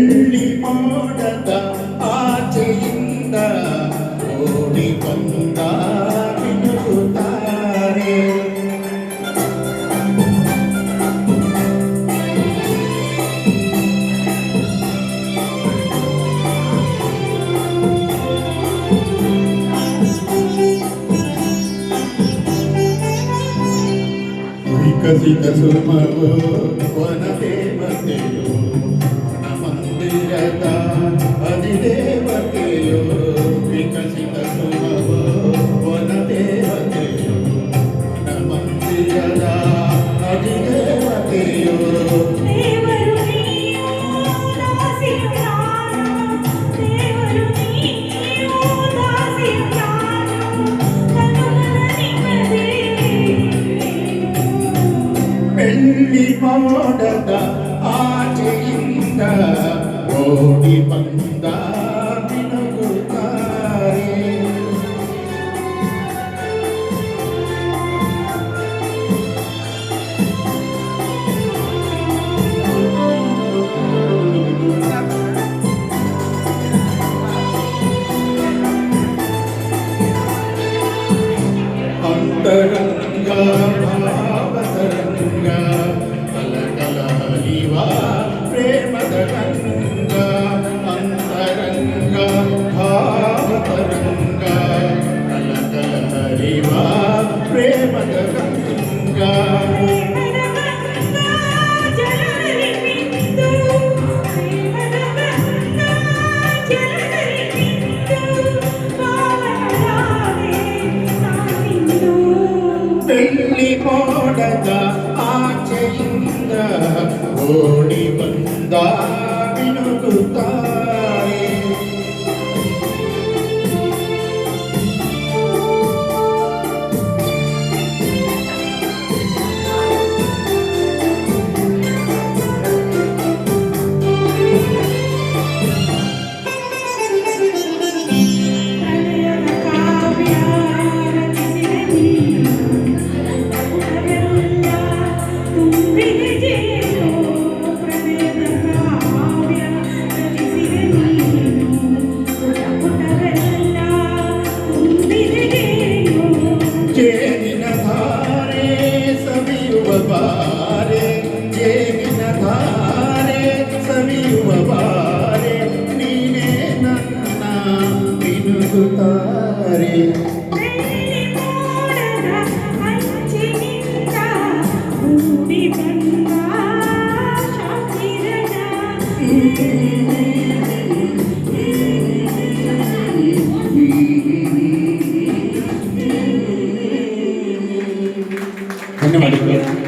ಬೆಳ್ಳಿ ಮೋಡದ ಆಚೆಯಿಂದ ಓಡಿ ಬಂದ ಮಿನುಗುತ್ತಾರೆ. ವಿಕಸಿತ ಸುಮವು ವನದೇವತೆಯು ಮಂದಿರದ ಅಧಿದೇವತೆಯು. ವಿಕಸಿತ ಸುಮವು ವನದೇವತೆಯು ಮಂದಿರದ ಅಧಿದೇವತೆಯು. ಬೆಳ್ಳಿ ಮೋಡದ ಆಚೆಯಿಂದ ಓಡಿ ಬಂದ ಮಿನುಗುತ್ತಾರೆ. ಅಂತರಂಗ ಭಾವತರಂಗ ಕಲಕಲ ಹರಿವ ಪ್ರೇಮದ ರಂಗ. ಅಂತರಂಗ ಭಾವತರಂಗ ಕಲಕಲ ಹರಿವ ಪ್ರೇಮದ ರಂಗ. ಬೆಳ್ಳಿ ಮೋಡದ ಆಚೆಯಿಂದ ಓಡಿ ಬಂದ ಮಿನುಗುತ್ತಾರೆ. ಜೇನಿನ ಧಾರೆ ಸವಿಯುವ ಬಾರೆ, ಜೇನಿನ ಧಾರೆ ಸವಿಯುವ ಬಾರೆ, ನೀನೇ ನನ್ನ ಮಿನುಗುತ್ತಾರೆ. ಧನ್ಯವಾದಗಳು.